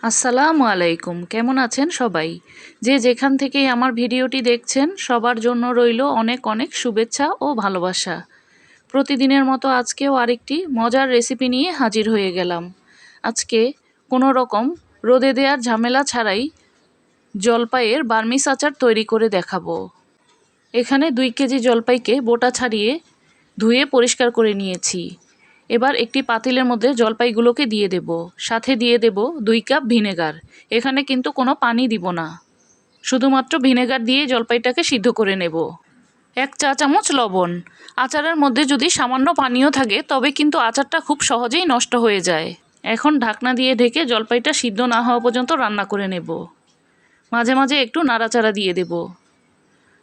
আসসালামু আলাইকুম, কেমন আছেন সবাই? যে যেখান থেকেই আমার ভিডিওটি দেখছেন সবার জন্য রইল অনেক অনেক শুভেচ্ছা ও ভালোবাসা। প্রতিদিনের মতো আজকেও আরেকটি মজার রেসিপি নিয়ে হাজির হয়ে গেলাম। আজকে কোনো রকম রোদে দেওয়ার ঝামেলা ছাড়াই জলপাইয়ের বার্মিস আচার তৈরি করে দেখাবো। এখানে 2 কেজি জলপাইকে বোটা ছাড়িয়ে ধুয়ে পরিষ্কার করে নিয়েছি। এবার একটি পাতিলের মধ্যে জলপাইগুলোকে দিয়ে দেব, সাথে দিয়ে দেব 2 কাপ ভিনেগার। এখানে কিন্তু কোনো পানি দিব না, শুধুমাত্র ভিনেগার দিয়ে জলপাইটাকে সিদ্ধ করে নেব। 1 চা চামচ লবণ। আচারের মধ্যে যদি সামান্য পানিও থাকে তবে কিন্তু আচারটা খুব সহজেই নষ্ট হয়ে যায়। এখন ঢাকনা দিয়ে ঢেকে জলপাইটা সিদ্ধ না হওয়া পর্যন্ত রান্না করে নেব। মাঝে মাঝে একটু নাড়াচাড়া দিয়ে দেব।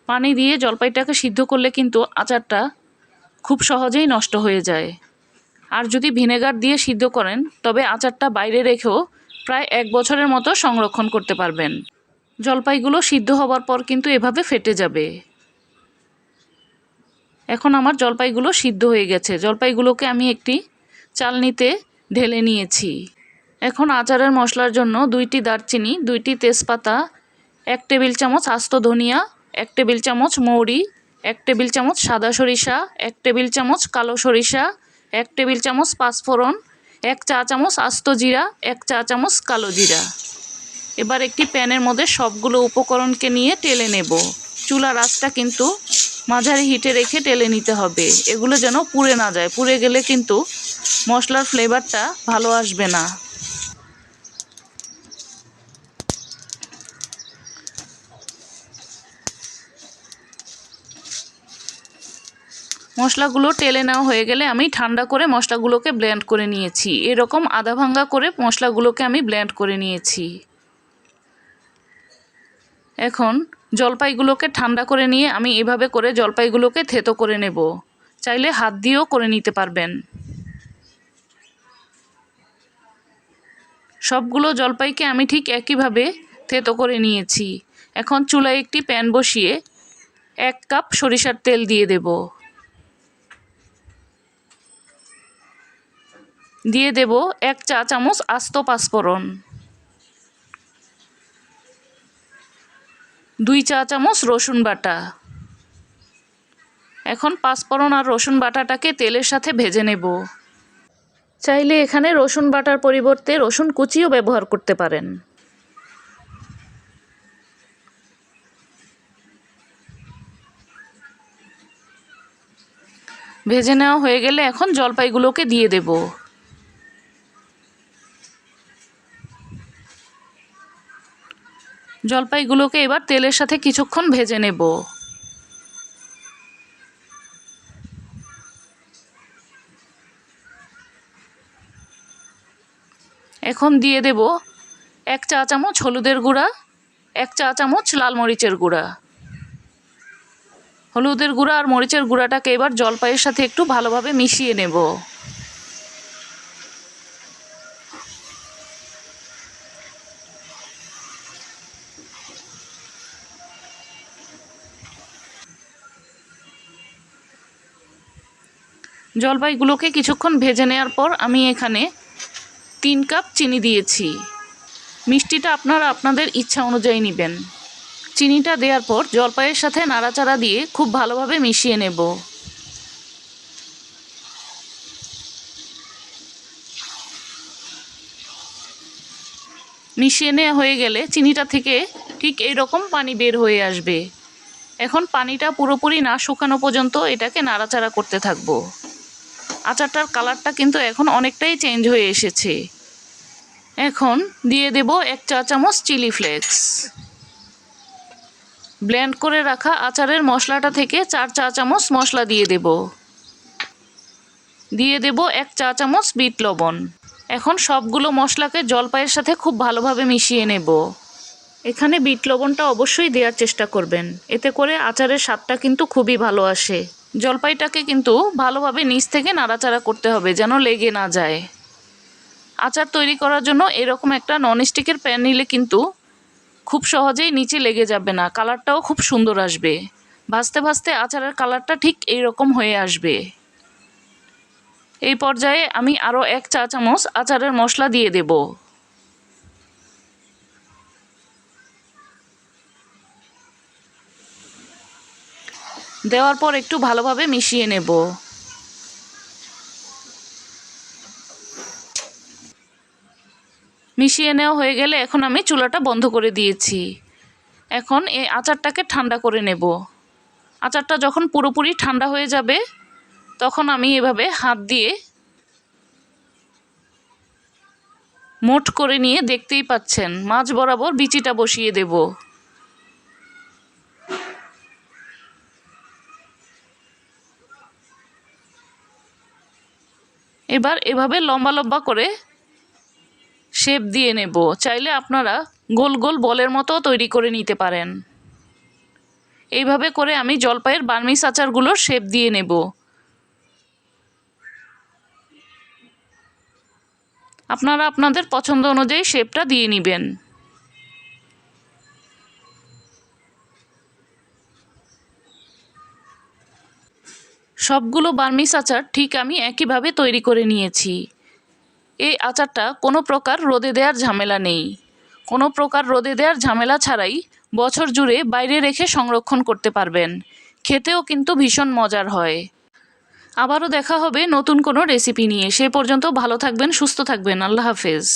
পানি দিয়ে জলপাইটাকে সিদ্ধ করলে কিন্তু আচারটা খুব সহজেই নষ্ট হয়ে যায়। আর যদি ভিনেগার দিয়ে সিদ্ধ করেন তবে আচারটা বাইরে রেখেও প্রায় 1 বছরের মতো সংরক্ষণ করতে পারবেন। জলপাইগুলো সিদ্ধ হবার পর কিন্তু এভাবে ফেটে যাবে। এখন আমার জলপাইগুলো সিদ্ধ হয়ে গেছে। জলপাইগুলোকে আমি একটি চালনিতে ঢেলে নিয়েছি। এখন আচারের মশলার জন্য 2টি দারচিনি, 2টি তেজপাতা, 1 টেবিল চামচ আস্ত ধনিয়া, 1 টেবিল চামচ মৌরি, 1 টেবিল চামচ সাদা সরিষা, 1 টেবিল চামচ কালো সরিষা, 1 টেবিল চামচ পাঁচফোড়ন, 1 চা চামচ আস্ত জিরা, 1 চা চামচ কালো জিরা। এবার একটি প্যানের মধ্যে সবগুলো উপকরণকে নিয়ে টেলে নেব। চুলার আঁচটা কিন্তু মাঝারি হিটে রেখে টেলে নিতে হবে। এগুলো যেন পুড়ে না যায়, পুড়ে গেলে কিন্তু মশলার ফ্লেভারটা ভালো আসবে না। মশলাগুলো টেলে নেওয়া হয়ে গেলে আমি ঠান্ডা করে মশলাগুলোকে ব্লেন্ড করে নিয়েছি। এরকম আধা ভাঙা করে মশলাগুলোকে আমি ব্লেন্ড করে নিয়েছি। এখন জলপাইগুলোকে ঠান্ডা করে নিয়ে আমি এভাবে করে জলপাইগুলোকে থেতো করে নেব। চাইলে হাত দিয়েও করে নিতে পারবেন। সবগুলো জলপাইকে আমি ঠিক একইভাবে থেতো করে নিয়েছি। এখন চুলায় একটি প্যান বসিয়ে 1 কাপ সরিষার তেল দিয়ে দেব। দিয়ে দেব 1 চা চামচ আস্ত পাঁচফোড়ন, 2 চা চামচ রসুন বাটা। এখন পাঁচফোড়ন আর রসুন বাটাটাকে তেলের সাথে ভেজে নেব। চাইলে এখানে রসুন বাটার পরিবর্তে রসুন কুচিও ব্যবহার করতে পারেন। ভেজে নেওয়া হয়ে গেলে এখন জলপাইগুলোকে দিয়ে দেব। জলপাইগুলোকে এবার তেলের সাথে কিছুক্ষণ ভেজে নেব। এখন দিয়ে দেব 1 চা চামচ হলুদের গুঁড়া, 1 চা চামচ লাল মরিচের গুঁড়া। হলুদের গুঁড়া আর মরিচের গুঁড়াটাকে এবার জলপাইয়ের সাথে একটু ভালোভাবে মিশিয়ে নেব। জলপাইগুলোকে কিছুক্ষণ ভেজে নেওয়ার পর আমি এখানে 3 কাপ চিনি দিয়েছি। মিষ্টিটা আপনারা আপনাদের ইচ্ছা অনুযায়ী নেবেন। চিনিটা দেওয়ার পর জলপাইয়ের সাথে নাড়াচাড়া দিয়ে খুব ভালোভাবে মিশিয়ে নেব। মিশিয়ে নেওয়া হয়ে গেলে চিনিটা থেকে ঠিক এই রকম পানি বের হয়ে আসবে। এখন পানিটা পুরোপুরি না শুকানো পর্যন্ত এটাকে নাড়াচাড়া করতে থাকবো। আচারটার কালারটা কিন্তু এখন অনেকটাই চেঞ্জ হয়ে এসেছে। এখন দিয়ে দেব 1 চা চামচ চিলি ফ্লেক্স। ব্লেন্ড করে রাখা আচারের মশলাটা থেকে 4 চা চামচ মশলা দিয়ে দেব। দিয়ে দেব 1 চা চামচ বিট লবণ। এখন সবগুলো মশলাকে জলপাইয়ের সাথে খুব ভালোভাবে মিশিয়ে নেব। এখানে বিট লবণটা অবশ্যই দেওয়ার চেষ্টা করবেন, এতে করে আচারের স্বাদটা কিন্তু খুবই ভালো আসে। জলপাইটাকে কিন্তু ভালোভাবে নিচ থেকে নাড়াচাড়া করতে হবে যেন লেগে না যায়। আচার তৈরি করার জন্য এরকম একটা ননস্টিকের প্যান নিলে কিন্তু খুব সহজেই নিচে লেগে যাবে না, কালারটাও খুব সুন্দর আসবে। ভাজতে ভাজতে আচারের কালারটা ঠিক এই রকম হয়ে আসবে। এই পর্যায়ে আমি আরও 1 চা চামচ আচারের মশলা দিয়ে দেব। দেওয়ার পর একটু ভালোভাবে মিশিয়ে নেব। মিশিয়ে নেওয়া হয়ে গেলে এখন আমি চুলাটা বন্ধ করে দিয়েছি। এখন এই আচারটাকে ঠান্ডা করে নেব। আচারটা যখন পুরোপুরি ঠান্ডা হয়ে যাবে তখন আমি এভাবে হাত দিয়ে মোট করে নিয়ে দেখতেই পাচ্ছেন মাঝ বরাবর বিচিটা বসিয়ে দেব। এবার এভাবে লম্বা লম্বা করে শেপ দিয়ে নেব। চাইলে আপনারা গোল গোল বলের মতো তৈরি করে নিতে পারেন। এইভাবে করে আমি জলপাইয়ের বার্মিজ আচারগুলোর শেপ দিয়ে নেব। আপনারা আপনাদের পছন্দ অনুযায়ী শেপটা দিয়ে নেবেন। সবগুলো বার্মিজ আচার ঠিক আমি একইভাবে তৈরি করে নিয়েছি। এই আচারটা কোনো প্রকার রোদে দেওয়ার ঝামেলা নেই। কোনো প্রকার রোদে দেওয়ার ঝামেলা ছাড়াই বছর জুড়ে বাইরে রেখে সংরক্ষণ করতে পারবেন। খেতেও কিন্তু ভীষণ মজার হয়। আবারও দেখা হবে নতুন কোনো রেসিপি নিয়ে। সে পর্যন্ত ভালো থাকবেন, সুস্থ থাকবেন। আল্লাহ হাফেজ।